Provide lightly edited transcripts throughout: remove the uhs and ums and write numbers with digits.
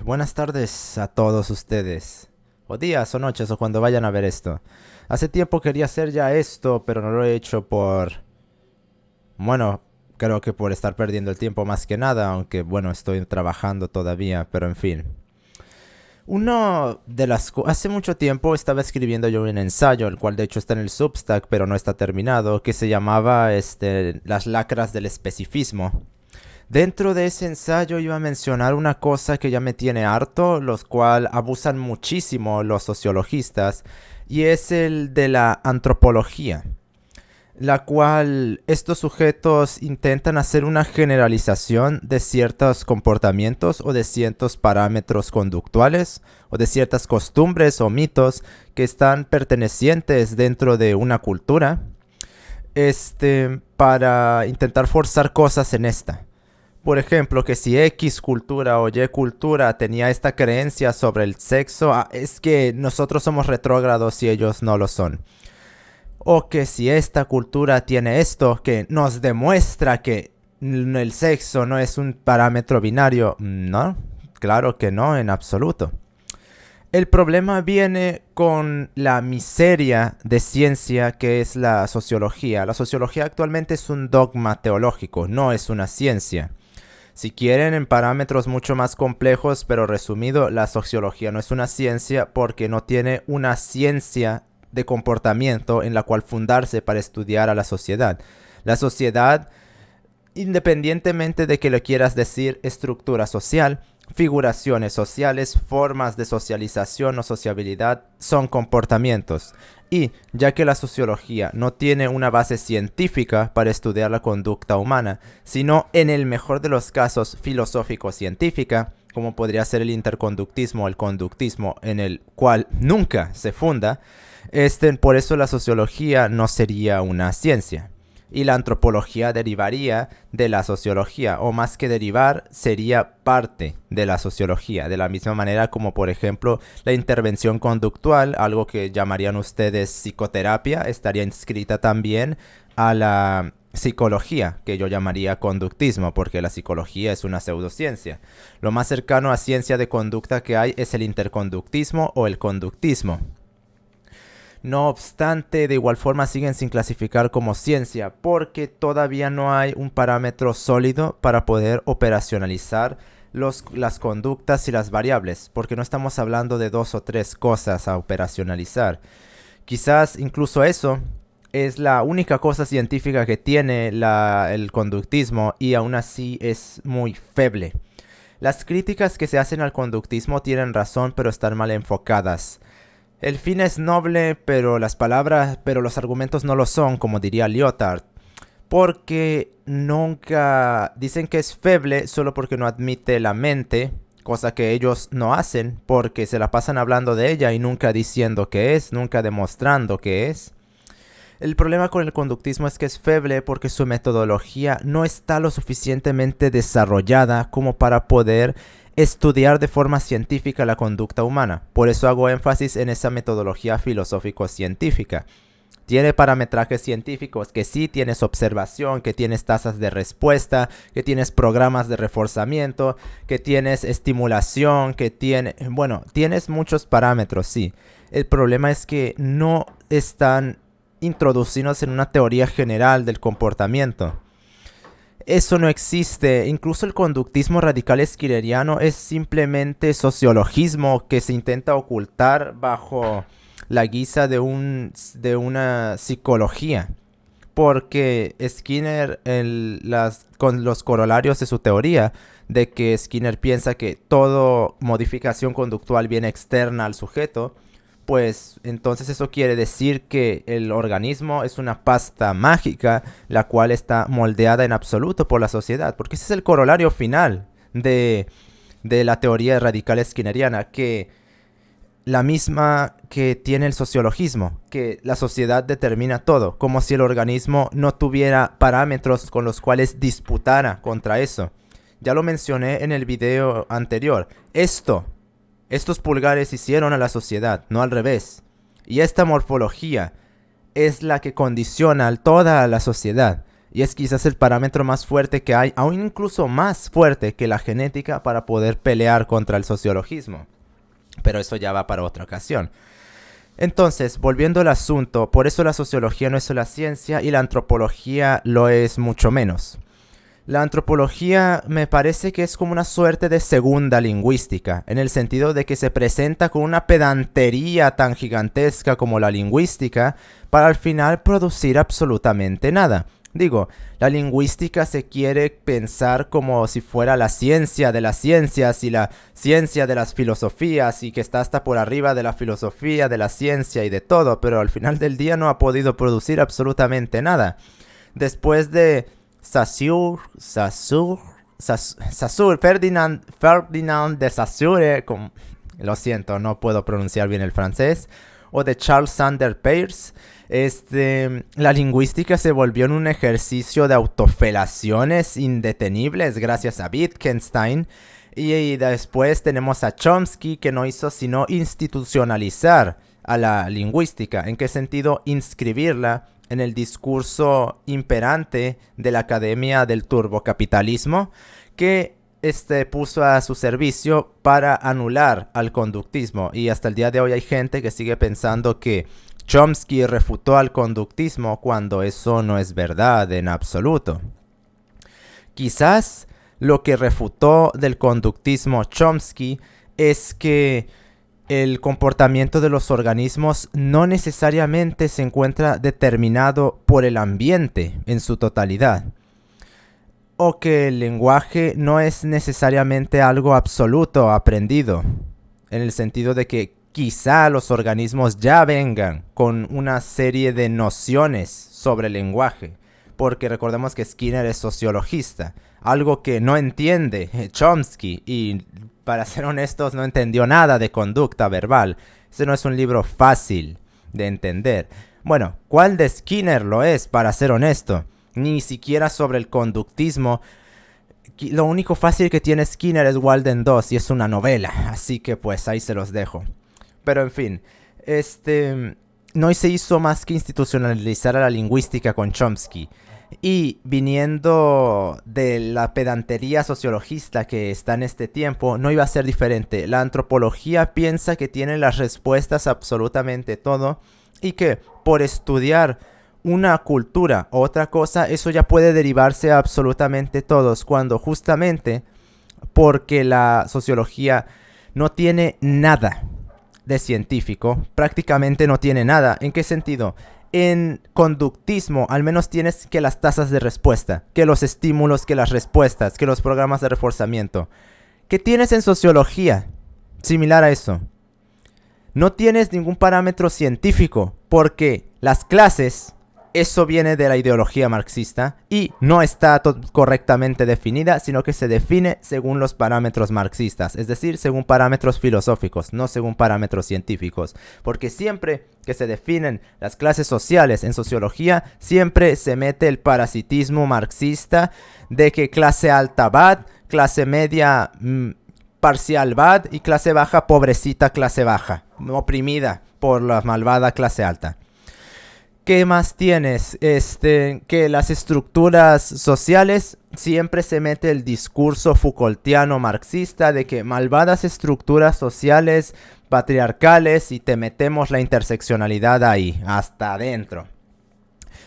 Buenas tardes a todos ustedes. O días o noches o cuando vayan a ver esto. Hace tiempo quería hacer ya esto, pero no lo he hecho Bueno, creo que por estar perdiendo el tiempo más que nada, aunque bueno, estoy trabajando todavía, pero en fin. Hace mucho tiempo estaba escribiendo yo un ensayo, el cual de hecho está en el Substack, pero no está terminado, que se llamaba Las lacras del especificismo. Dentro de ese ensayo iba a mencionar una cosa que ya me tiene harto, los cual abusan muchísimo los sociologistas, y es el de la antropología, la cual estos sujetos intentan hacer una generalización de ciertos comportamientos o de ciertos parámetros conductuales o de ciertas costumbres o mitos que están pertenecientes dentro de una cultura, para intentar forzar cosas en esta. Por ejemplo, que si X cultura o Y cultura tenía esta creencia sobre el sexo, es que nosotros somos retrógrados y ellos no lo son. O que si esta cultura tiene esto que nos demuestra que el sexo no es un parámetro binario. No, claro que no, en absoluto. El problema viene con la miseria de ciencia que es la sociología. La sociología actualmente es un dogma teológico, no es una ciencia. Si quieren, en parámetros mucho más complejos, pero resumido, la sociología no es una ciencia porque no tiene una ciencia de comportamiento en la cual fundarse para estudiar a la sociedad. La sociedad, independientemente de que le quieras decir estructura social, figuraciones sociales, formas de socialización o sociabilidad, son comportamientos. Y ya que la sociología no tiene una base científica para estudiar la conducta humana, sino en el mejor de los casos filosófico-científica, como podría ser el interconductismo o el conductismo, en el cual nunca se funda, por eso la sociología no sería una ciencia. Y la antropología derivaría de la sociología, o más que derivar, sería parte de la sociología, de la misma manera como por ejemplo la intervención conductual, algo que llamarían ustedes psicoterapia, estaría inscrita también a la psicología, que yo llamaría conductismo, porque la psicología es una pseudociencia. Lo más cercano a ciencia de conducta que hay es el interconductismo o el conductismo. No obstante, de igual forma siguen sin clasificar como ciencia porque todavía no hay un parámetro sólido para poder operacionalizar las conductas y las variables, porque no estamos hablando de dos o tres cosas a operacionalizar. Quizás incluso eso es la única cosa científica que tiene el conductismo y aún así es muy feble. Las críticas que se hacen al conductismo tienen razón, pero están mal enfocadas. El fin es noble, pero los argumentos no lo son, como diría Lyotard. Porque nunca dicen que es feble solo porque no admite la mente, cosa que ellos no hacen, porque se la pasan hablando de ella y nunca diciendo que es, nunca demostrando que es. El problema con el conductismo es que es feble porque su metodología no está lo suficientemente desarrollada como para poder estudiar de forma científica la conducta humana. Por eso hago énfasis en esa metodología filosófico-científica. Tiene parametrajes científicos, que sí tienes observación, que tienes tasas de respuesta, que tienes programas de reforzamiento, que tienes estimulación, tienes muchos parámetros, sí. El problema es que no están introducidos en una teoría general del comportamiento. Eso no existe. Incluso el conductismo radical esquileriano es simplemente sociologismo que se intenta ocultar bajo la guisa de una psicología. Porque Skinner, con los corolarios de su teoría, de que Skinner piensa que toda modificación conductual viene externa al sujeto, pues entonces eso quiere decir que el organismo es una pasta mágica, la cual está moldeada en absoluto por la sociedad, porque ese es el corolario final de la teoría radical skinneriana, que la misma que tiene el sociologismo, que la sociedad determina todo, como si el organismo no tuviera parámetros con los cuales disputara contra eso. Ya lo mencioné en el video anterior. Estos pulgares hicieron a la sociedad, no al revés. Y esta morfología es la que condiciona a toda la sociedad. Y es quizás el parámetro más fuerte que hay, aún incluso más fuerte que la genética para poder pelear contra el sociologismo. Pero eso ya va para otra ocasión. Entonces, volviendo al asunto, por eso la sociología no es solo ciencia y la antropología lo es mucho menos. La antropología me parece que es como una suerte de segunda lingüística, en el sentido de que se presenta con una pedantería tan gigantesca como la lingüística, para al final producir absolutamente nada. Digo, la lingüística se quiere pensar como si fuera la ciencia de las ciencias y la ciencia de las filosofías y que está hasta por arriba de la filosofía, de la ciencia y de todo, pero al final del día no ha podido producir absolutamente nada. Después de Saussure, Ferdinand de Saussure, lo siento, no puedo pronunciar bien el francés, o de Charles Sanders Peirce, la lingüística se volvió en un ejercicio de autofelaciones indetenibles gracias a Wittgenstein. Y después tenemos a Chomsky, que no hizo sino institucionalizar a la lingüística. ¿En qué sentido? Inscribirla en el discurso imperante de la Academia del Turbocapitalismo, que puso a su servicio para anular al conductismo. Y hasta el día de hoy hay gente que sigue pensando que Chomsky refutó al conductismo cuando eso no es verdad en absoluto. Quizás lo que refutó del conductismo Chomsky es que el comportamiento de los organismos no necesariamente se encuentra determinado por el ambiente en su totalidad, o que el lenguaje no es necesariamente algo absoluto aprendido, en el sentido de que quizá los organismos ya vengan con una serie de nociones sobre el lenguaje, porque recordemos que Skinner es sociologista, algo que no entiende Chomsky, y para ser honestos no entendió nada de conducta verbal. Ese no es un libro fácil de entender. Bueno, ¿cuál de Skinner lo es, para ser honesto? Ni siquiera sobre el conductismo. Lo único fácil que tiene Skinner es Walden 2 y es una novela, así que pues ahí se los dejo. Pero en fin, no se hizo más que institucionalizar a la lingüística con Chomsky. Y viniendo de la pedantería sociologista que está en este tiempo, no iba a ser diferente. La antropología piensa que tiene las respuestas a absolutamente todo y que por estudiar una cultura o otra cosa, eso ya puede derivarse a absolutamente todos, cuando justamente porque la sociología no tiene nada de científico, prácticamente no tiene nada. ¿En qué sentido? En conductismo al menos tienes que las tasas de respuesta, que los estímulos, que las respuestas, que los programas de reforzamiento. ¿Qué tienes en sociología? Similar a eso. No tienes ningún parámetro científico, porque las clases, eso viene de la ideología marxista y no está correctamente definida, sino que se define según los parámetros marxistas, es decir, según parámetros filosóficos, no según parámetros científicos. Porque siempre que se definen las clases sociales en sociología, siempre se mete el parasitismo marxista de que clase alta bad, clase media parcial bad y clase baja pobrecita clase baja, oprimida por la malvada clase alta. ¿Qué más tienes? Que las estructuras sociales siempre se mete el discurso Foucaultiano marxista de que malvadas estructuras sociales patriarcales, y te metemos la interseccionalidad ahí, hasta adentro.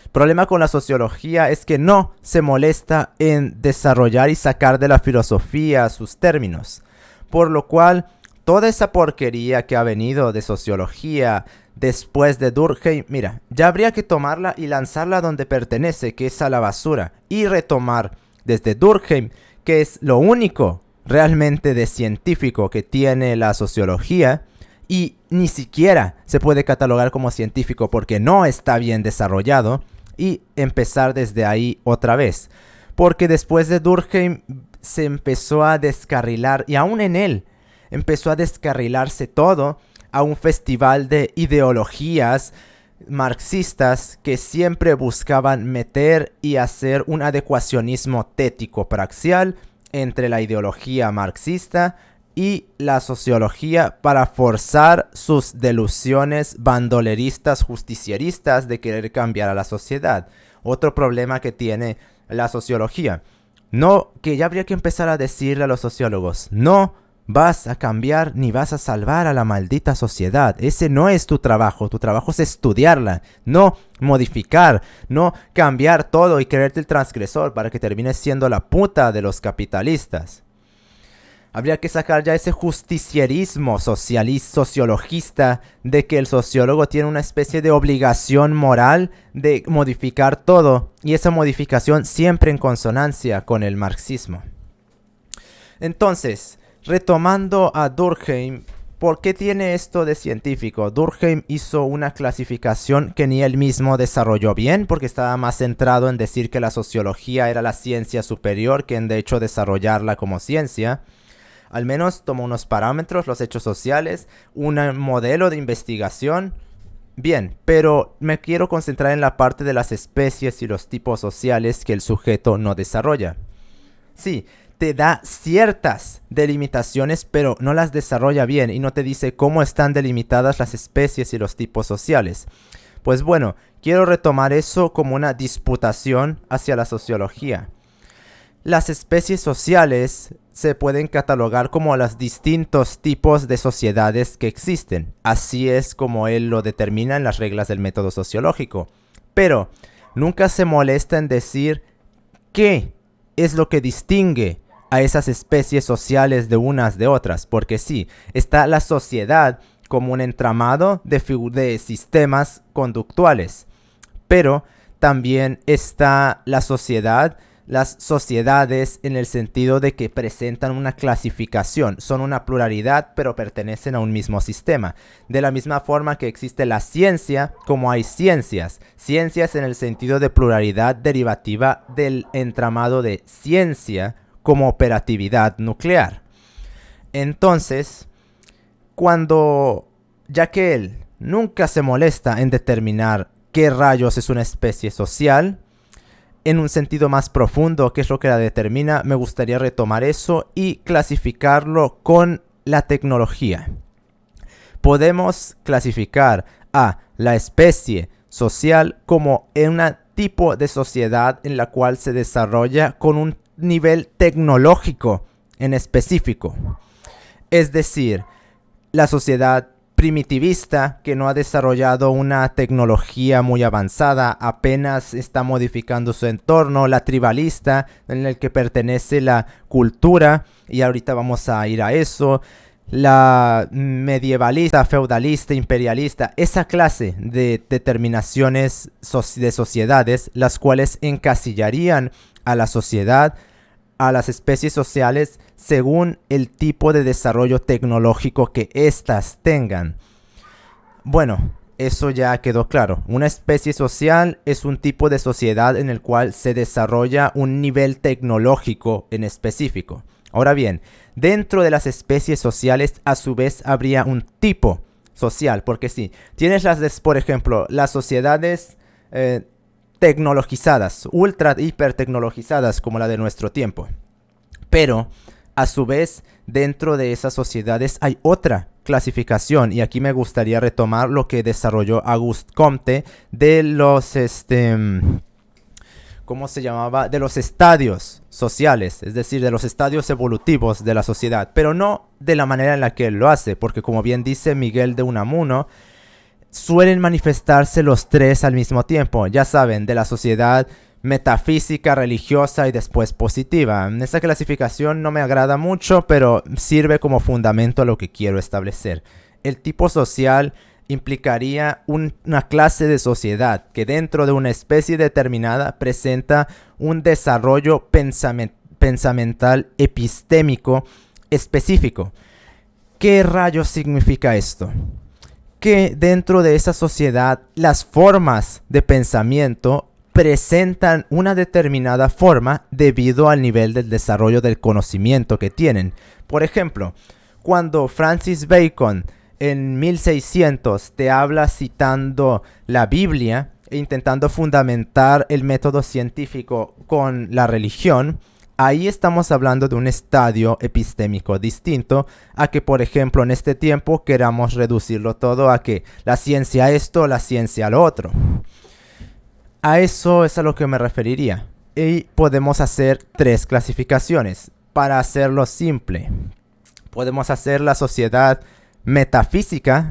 El problema con la sociología es que no se molesta en desarrollar y sacar de la filosofía sus términos, por lo cual toda esa porquería que ha venido de sociología después de Durkheim, mira, ya habría que tomarla y lanzarla donde pertenece, que es a la basura, y retomar desde Durkheim, que es lo único realmente de científico que tiene la sociología, y ni siquiera se puede catalogar como científico porque no está bien desarrollado, y empezar desde ahí otra vez. Porque después de Durkheim se empezó a descarrilar, y aún en él empezó a descarrilarse todo a un festival de ideologías marxistas que siempre buscaban meter y hacer un adecuacionismo tético-praxial entre la ideología marxista y la sociología para forzar sus delusiones bandoleristas justicieristas de querer cambiar a la sociedad. otro problema que tiene la sociología. No, que ya habría que empezar a decirle a los sociólogos, no vas a cambiar ni vas a salvar a la maldita sociedad. Ese no es tu trabajo es estudiarla, no modificar, no cambiar todo y creerte el transgresor para que termines siendo la puta de los capitalistas. Habría que sacar ya ese justicierismo sociologista de que el sociólogo tiene una especie de obligación moral de modificar todo, y esa modificación siempre en consonancia con el marxismo. Entonces, retomando a Durkheim, ¿por qué tiene esto de científico? Durkheim hizo una clasificación que ni él mismo desarrolló bien, porque estaba más centrado en decir que la sociología era la ciencia superior que en de hecho desarrollarla como ciencia. Al menos tomó unos parámetros, los hechos sociales, un modelo de investigación. Bien, pero me quiero concentrar en la parte de las especies y los tipos sociales que el sujeto no desarrolla. Sí, te da ciertas delimitaciones, pero no las desarrolla bien y no te dice cómo están delimitadas las especies y los tipos sociales. Pues bueno, quiero retomar eso como una disputación hacia la sociología. Las especies sociales se pueden catalogar como los distintos tipos de sociedades que existen. Así es como él lo determina en las reglas del método sociológico. Pero nunca se molesta en decir qué es lo que distingue a esas especies sociales de unas de otras. Porque sí, está la sociedad como un entramado de sistemas conductuales. Pero también está las sociedades en el sentido de que presentan una clasificación, son una pluralidad pero pertenecen a un mismo sistema. De la misma forma que existe la ciencia, como hay ciencias en el sentido de pluralidad derivativa del entramado de ciencia como operatividad nuclear. Entonces, ya que él nunca se molesta en determinar qué rayos es una especie social, en un sentido más profundo, qué es lo que la determina, me gustaría retomar eso y clasificarlo con la tecnología. Podemos clasificar a la especie social como un tipo de sociedad en la cual se desarrolla con un nivel tecnológico en específico. Es decir, la sociedad primitivista que no ha desarrollado una tecnología muy avanzada, apenas está modificando su entorno, la tribalista en el que pertenece la cultura, y ahorita vamos a ir a eso, la medievalista, feudalista, imperialista, esa clase de determinaciones de sociedades, las cuales encasillarían a la sociedad, a las especies sociales según el tipo de desarrollo tecnológico que éstas tengan. Bueno, eso ya quedó claro. Una especie social es un tipo de sociedad en el cual se desarrolla un nivel tecnológico en específico. Ahora bien, dentro de las especies sociales a su vez habría un tipo social, porque sí, tienes por ejemplo, las sociedades tecnologizadas, ultra hiper tecnologizadas como la de nuestro tiempo. Pero a su vez dentro de esas sociedades hay otra clasificación, y aquí me gustaría retomar lo que desarrolló Auguste Comte de los ¿cómo se llamaba? De los estadios sociales, es decir, de los estadios evolutivos de la sociedad, pero no de la manera en la que él lo hace, porque como bien dice Miguel de Unamuno, suelen manifestarse los tres al mismo tiempo, ya saben, de la sociedad metafísica, religiosa y después positiva. Esa clasificación no me agrada mucho, pero sirve como fundamento a lo que quiero establecer. El tipo social implicaría una clase de sociedad que dentro de una especie determinada presenta un desarrollo pensamental epistémico específico. ¿Qué rayos significa esto? Que dentro de esa sociedad las formas de pensamiento presentan una determinada forma debido al nivel del desarrollo del conocimiento que tienen. Por ejemplo, cuando Francis Bacon en 1600 te habla citando la Biblia e intentando fundamentar el método científico con la religión, ahí estamos hablando de un estadio epistémico distinto a que, por ejemplo, en este tiempo queramos reducirlo todo a que la ciencia esto, la ciencia lo otro. A eso es a lo que me referiría. Y podemos hacer 3 clasificaciones. Para hacerlo simple, podemos hacer la sociedad metafísica,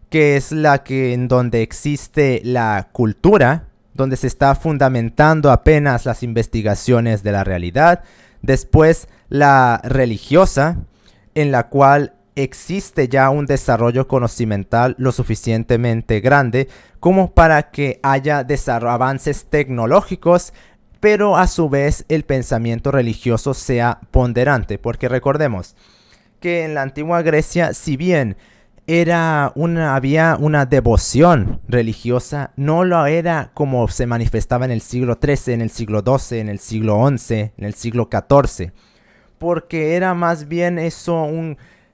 que es la que en donde existe la cultura, donde se está fundamentando apenas las investigaciones de la realidad. Después la religiosa, en la cual existe ya un desarrollo conocimiental lo suficientemente grande como para que haya avances tecnológicos, pero a su vez el pensamiento religioso sea ponderante, porque recordemos que en la antigua Grecia, si bien había una devoción religiosa, no lo era como se manifestaba en el siglo XIII, en el siglo XII, en el siglo XI, en el siglo XIV, porque era más bien eso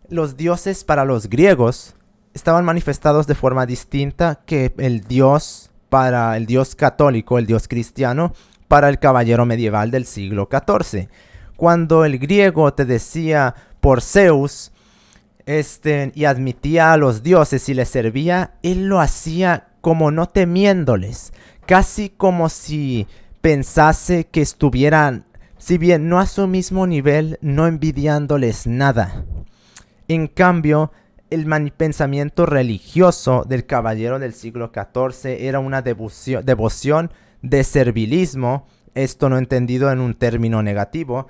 los dioses para los griegos estaban manifestados de forma distinta que el dios para el dios católico, el dios cristiano, para el caballero medieval del siglo XIV. Cuando el griego te decía por Zeus, y admitía a los dioses y les servía, él lo hacía como no temiéndoles, casi como si pensase que estuvieran, si bien no a su mismo nivel, no envidiándoles nada. En cambio, el pensamiento religioso del caballero del siglo XIV era una devoción de servilismo, esto no entendido en un término negativo,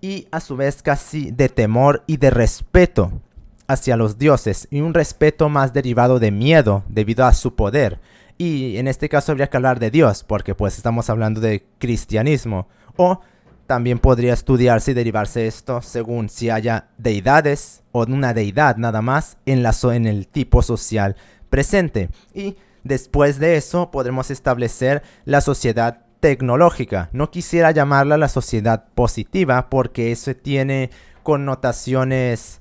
y a su vez casi de temor y de respeto hacia los dioses, y un respeto más derivado de miedo debido a su poder. Y en este caso habría que hablar de Dios, porque pues estamos hablando de cristianismo. O también podría estudiarse y derivarse esto según si haya deidades o una deidad nada más en el tipo social presente. Y después de eso podremos establecer la sociedad tecnológica. No quisiera llamarla la sociedad positiva porque eso tiene connotaciones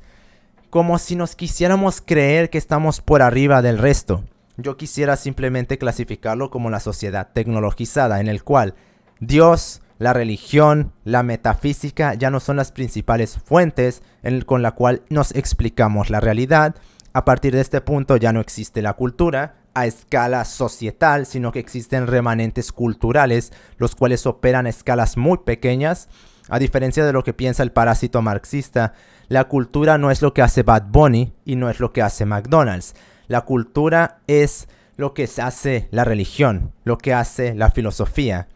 como si nos quisiéramos creer que estamos por arriba del resto. Yo quisiera simplemente clasificarlo como la sociedad tecnologizada, en el cual Dios, la religión, la metafísica ya no son las principales fuentes con la cual nos explicamos la realidad. A partir de este punto ya no existe la cultura a escala societal, sino que existen remanentes culturales, los cuales operan a escalas muy pequeñas. A diferencia de lo que piensa el parásito marxista, la cultura no es lo que hace Bad Bunny y no es lo que hace McDonald's. La cultura es lo que hace la religión, lo que hace la filosofía,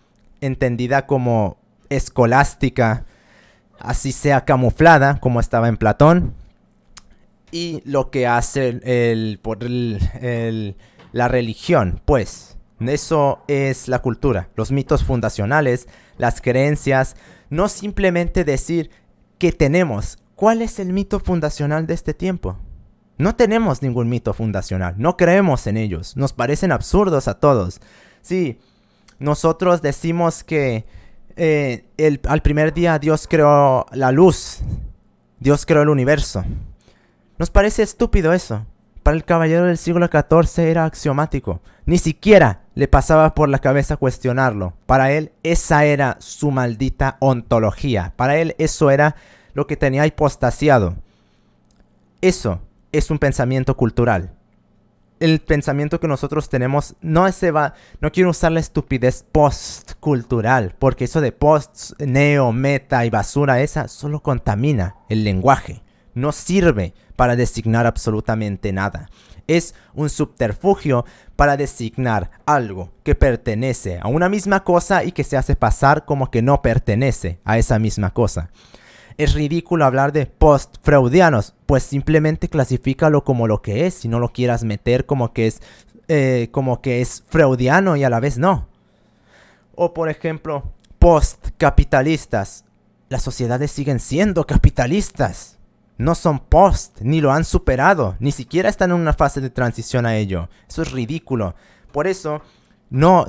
entendida como escolástica, así sea camuflada, como estaba en Platón, y lo que hace la religión, pues. Eso es la cultura, los mitos fundacionales, las creencias, no simplemente decir que tenemos. ¿Cuál es el mito fundacional de este tiempo? No tenemos ningún mito fundacional, no creemos en ellos, nos parecen absurdos a todos. Sí, nosotros decimos que al primer día Dios creó la luz, Dios creó el universo. Nos parece estúpido eso. Para el caballero del siglo XIV era axiomático. Ni siquiera le pasaba por la cabeza cuestionarlo. Para él esa era su maldita ontología. Para él eso era lo que tenía hipostasiado. Eso es un pensamiento cultural. El pensamiento que nosotros tenemos no quiero usar la estupidez postcultural, porque eso de post, neo, meta y basura esa solo contamina el lenguaje. No sirve para designar absolutamente nada. Es un subterfugio para designar algo que pertenece a una misma cosa y que se hace pasar como que no pertenece a esa misma cosa. Es ridículo hablar de post-freudianos, pues simplemente clasifícalo como lo que es y no lo quieras meter como que es freudiano y a la vez no. O por ejemplo, post-capitalistas. Las sociedades siguen siendo capitalistas. No son post, ni lo han superado, ni siquiera están en una fase de transición a ello. Eso es ridículo. Por eso, no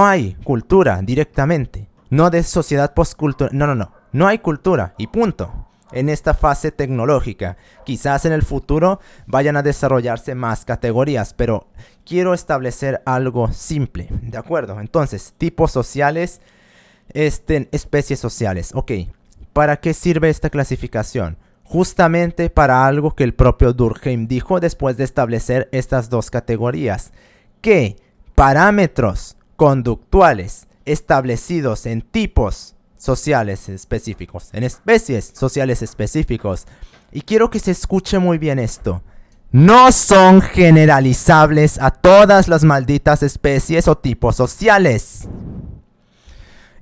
hay cultura directamente. No de sociedad postcultura. No hay cultura y punto. En esta fase tecnológica. Quizás en el futuro vayan a desarrollarse más categorías, pero quiero establecer algo simple. ¿De acuerdo? Entonces, tipos sociales, especies sociales. Ok, ¿para qué sirve esta clasificación? Justamente para algo que el propio Durkheim dijo después de establecer estas dos categorías. Que parámetros conductuales establecidos en tipos sociales específicos, en especies sociales específicos. Y quiero que se escuche muy bien esto. No son generalizables a todas las malditas especies o tipos sociales.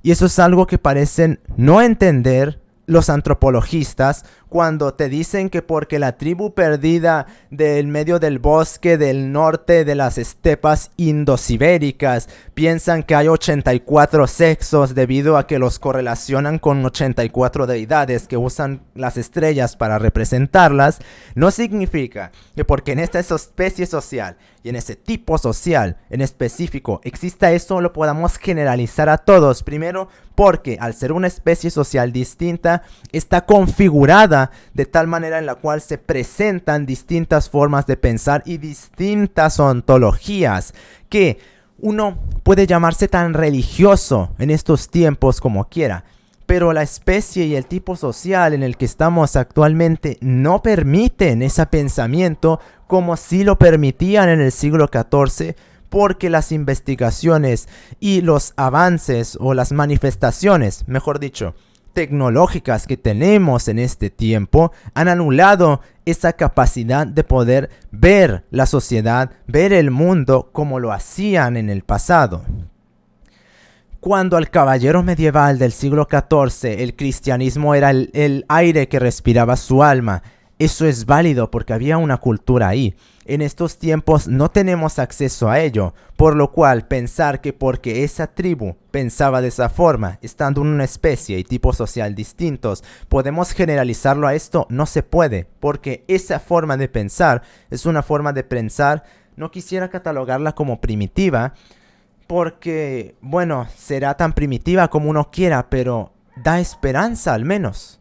Y eso es algo que parecen no entender los antropologistas cuando te dicen que porque la tribu perdida del medio del bosque del norte de las estepas indosibéricas piensan que hay 84 sexos debido a que los correlacionan con 84 deidades que usan las estrellas para representarlas, no significa que porque en esta especie social y en ese tipo social en específico exista eso lo podamos generalizar a todos. Primero, porque al ser una especie social distinta está configurada de tal manera en la cual se presentan distintas formas de pensar y distintas ontologías que uno puede llamarse tan religioso en estos tiempos como quiera, pero la especie y el tipo social en el que estamos actualmente no permiten ese pensamiento como si lo permitían en el siglo XIV, porque las investigaciones y los avances o las manifestaciones, mejor dicho, tecnológicas que tenemos en este tiempo han anulado esa capacidad de poder ver la sociedad, ver el mundo como lo hacían en el pasado. Cuando al caballero medieval del siglo XIV el cristianismo era el aire que respiraba su alma, eso es válido porque había una cultura ahí. En estos tiempos no tenemos acceso a ello, por lo cual pensar que porque esa tribu pensaba de esa forma, estando en una especie y tipo social distintos, podemos generalizarlo a esto, no se puede, porque esa forma de pensar es una forma de pensar, no quisiera catalogarla como primitiva, porque, bueno, será tan primitiva como uno quiera, pero da esperanza al menos.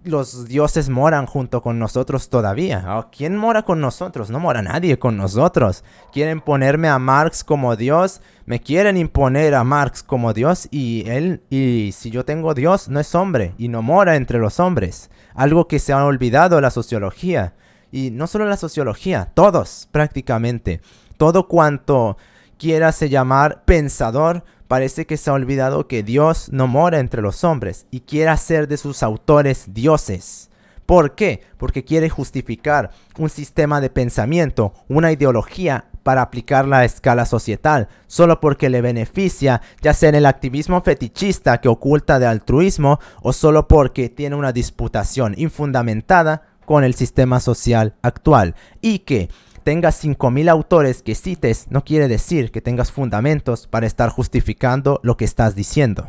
Los dioses moran junto con nosotros todavía. ¿Quién mora con nosotros? No mora nadie con nosotros. Quieren ponerme a Marx como Dios. Me quieren imponer a Marx como Dios. Y si yo tengo Dios, no es hombre y no mora entre los hombres. Algo que se ha olvidado la sociología. Y no solo la sociología, todos prácticamente. Todo cuanto quiera se llamar pensador, parece que se ha olvidado que Dios no mora entre los hombres y quiere hacer de sus autores dioses. ¿Por qué? Porque quiere justificar un sistema de pensamiento, una ideología para aplicarla a escala societal, solo porque le beneficia, ya sea en el activismo fetichista que oculta de altruismo o solo porque tiene una disputación infundamentada con el sistema social actual. Y que tengas 5000 autores que cites no quiere decir que tengas fundamentos para estar justificando lo que estás diciendo.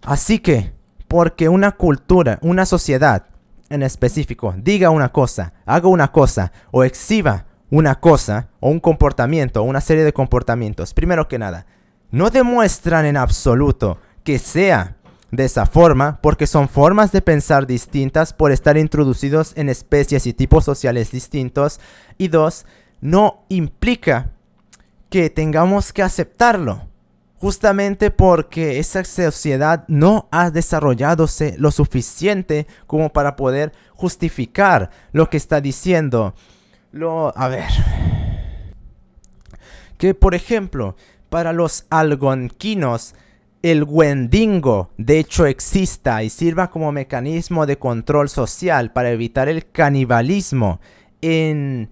Así que, porque una cultura, una sociedad en específico diga una cosa, haga una cosa o exhiba una cosa o un comportamiento o una serie de comportamientos, primero que nada, no demuestran en absoluto que sea de esa forma, porque son formas de pensar distintas por estar introducidos en especies y tipos sociales distintos. Y dos, no implica que tengamos que aceptarlo, justamente porque esa sociedad no ha desarrolladose lo suficiente como para poder justificar lo que está diciendo. Que por ejemplo, para los algonquinos, el Wendigo de hecho exista y sirva como mecanismo de control social para evitar el canibalismo en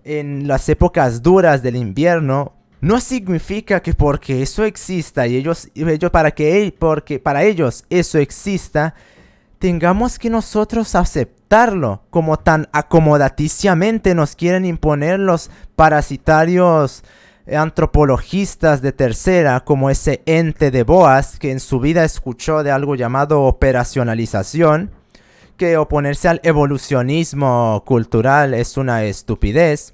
las épocas duras del invierno, no significa que porque eso exista y porque para ellos eso exista, tengamos que nosotros aceptarlo como tan acomodaticiamente nos quieren imponer los parasitarios antropologistas de tercera, como ese ente de Boas que en su vida escuchó de algo llamado operacionalización, que oponerse al evolucionismo cultural es una estupidez,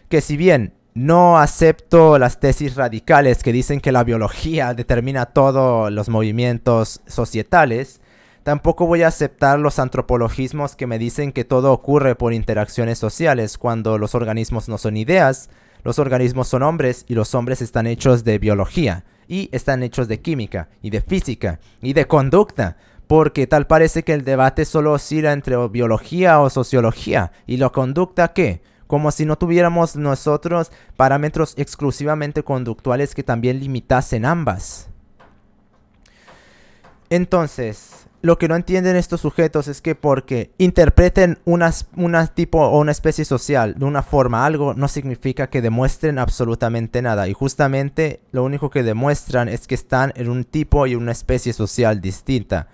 que si bien no acepto las tesis radicales que dicen que la biología determina todos los movimientos societales, tampoco voy a aceptar los antropologismos que me dicen que todo ocurre por interacciones sociales, cuando los organismos no son ideas. Los organismos son hombres y los hombres están hechos de biología y están hechos de química y de física y de conducta, porque tal parece que el debate solo oscila entre biología o sociología. ¿Y la conducta qué? como si no tuviéramos nosotros parámetros exclusivamente conductuales que también limitasen ambas. Entonces, lo que no entienden estos sujetos es que porque interpreten una tipo o una especie social de una forma algo, no significa que demuestren absolutamente nada. Y justamente lo único que demuestran es que están en un tipo y una especie social distinta.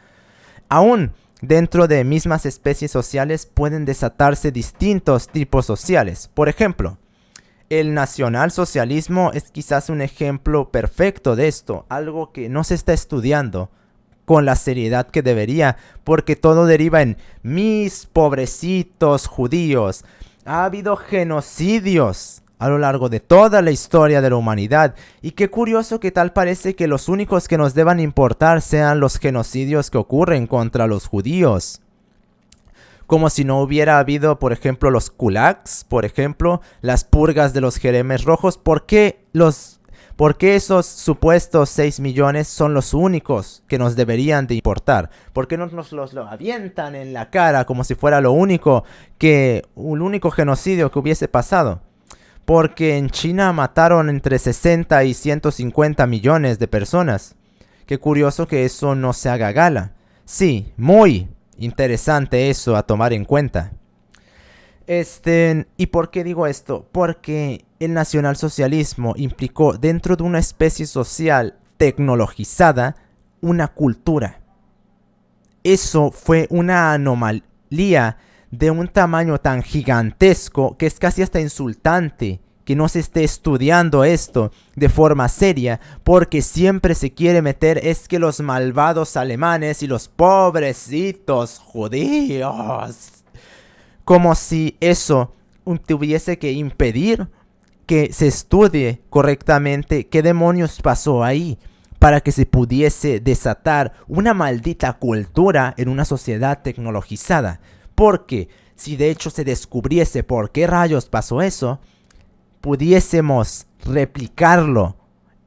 Aún dentro de mismas especies sociales pueden desatarse distintos tipos sociales. Por ejemplo, el nacionalsocialismo es quizás un ejemplo perfecto de esto, algo que no se está estudiando con la seriedad que debería, porque todo deriva en mis pobrecitos judíos. Ha habido genocidios a lo largo de toda la historia de la humanidad, y qué curioso que tal parece que los únicos que nos deban importar sean los genocidios que ocurren contra los judíos. Como si no hubiera habido, por ejemplo, los kulaks, por ejemplo, las purgas de los jeremes rojos. ¿Por qué esos supuestos 6 millones son los únicos que nos deberían de importar? ¿Por qué no nos lo avientan en la cara como si fuera un único genocidio que hubiese pasado? Porque en China mataron entre 60 y 150 millones de personas. Qué curioso que eso no se haga gala. Sí, muy interesante eso a tomar en cuenta. ¿Y por qué digo esto? Porque el nacionalsocialismo implicó dentro de una especie social tecnologizada una cultura. Eso fue una anomalía de un tamaño tan gigantesco que es casi hasta insultante que no se esté estudiando esto de forma seria, porque siempre se quiere meter es que los malvados alemanes y los pobrecitos judíos, como si eso tuviese que impedir que se estudie correctamente qué demonios pasó ahí para que se pudiese desatar una maldita cultura en una sociedad tecnologizada. Porque si de hecho se descubriese por qué rayos pasó eso, pudiésemos replicarlo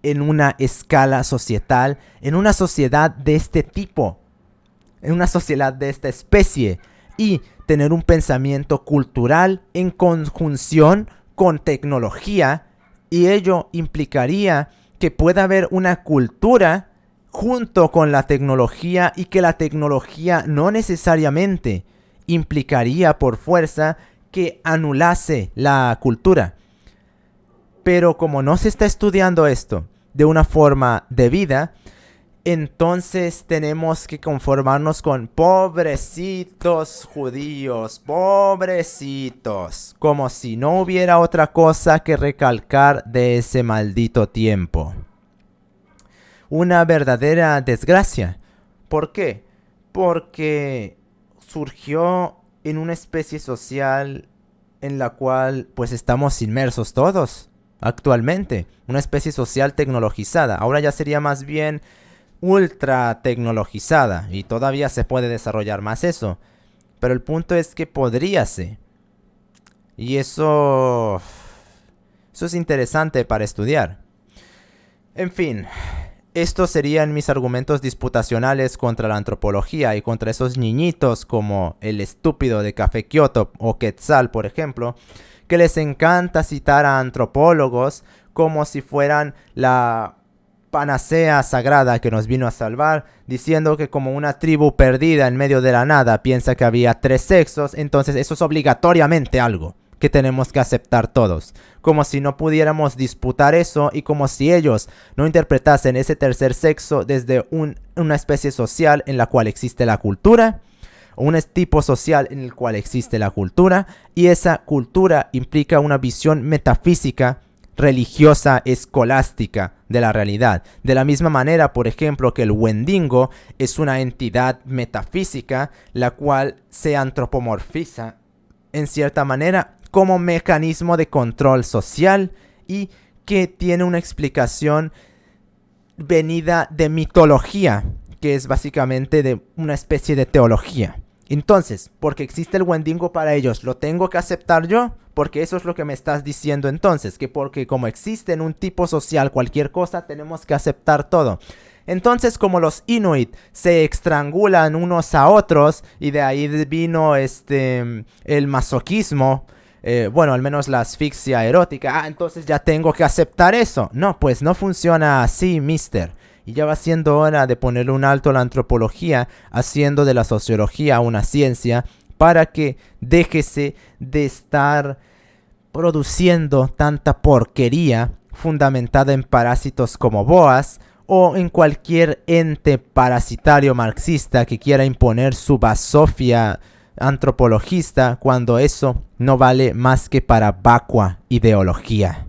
en una escala societal, en una sociedad de este tipo, en una sociedad de esta especie, y tener un pensamiento cultural en conjunción con tecnología, y ello implicaría que pueda haber una cultura junto con la tecnología, y que la tecnología no necesariamente implicaría por fuerza que anulase la cultura. Pero como no se está estudiando esto de una forma debida, entonces tenemos que conformarnos con pobrecitos judíos, pobrecitos, como si no hubiera otra cosa que recalcar de ese maldito tiempo. Una verdadera desgracia. ¿Por qué? Porque surgió en una especie social en la cual pues estamos inmersos todos actualmente. Una especie social tecnologizada. Ahora ya sería más bien ultra tecnologizada, y todavía se puede desarrollar más eso, pero el punto es que podría ser, y eso es interesante para estudiar. En fin, estos serían mis argumentos disputacionales contra la antropología y contra esos niñitos como el estúpido de Café Kioto o Quetzal, por ejemplo, que les encanta citar a antropólogos como si fueran la panacea sagrada que nos vino a salvar, diciendo que como una tribu perdida en medio de la nada piensa que había 3 sexos, entonces eso es obligatoriamente algo que tenemos que aceptar todos, como si no pudiéramos disputar eso, y como si ellos no interpretasen ese tercer sexo desde una especie social en la cual existe la cultura, o un tipo social en el cual existe la cultura, y esa cultura implica una visión metafísica, religiosa, escolástica de la realidad. De la misma manera, por ejemplo, que el Wendigo es una entidad metafísica, la cual se antropomorfiza en cierta manera como mecanismo de control social, y que tiene una explicación venida de mitología, que es básicamente de una especie de teología. Entonces, porque existe el Wendigo para ellos, ¿lo tengo que aceptar yo? Porque eso es lo que me estás diciendo entonces, que porque como existe en un tipo social cualquier cosa, tenemos que aceptar todo. Entonces, como los Inuit se estrangulan unos a otros, y de ahí vino el masoquismo, bueno, al menos la asfixia erótica. Entonces ya tengo que aceptar eso. No, pues no funciona así, mister. Y ya va siendo hora de ponerle un alto a la antropología, haciendo de la sociología una ciencia, para que déjese de estar produciendo tanta porquería fundamentada en parásitos como boas o en cualquier ente parasitario marxista que quiera imponer su basofia antropologista cuando eso no vale más que para vacua ideología.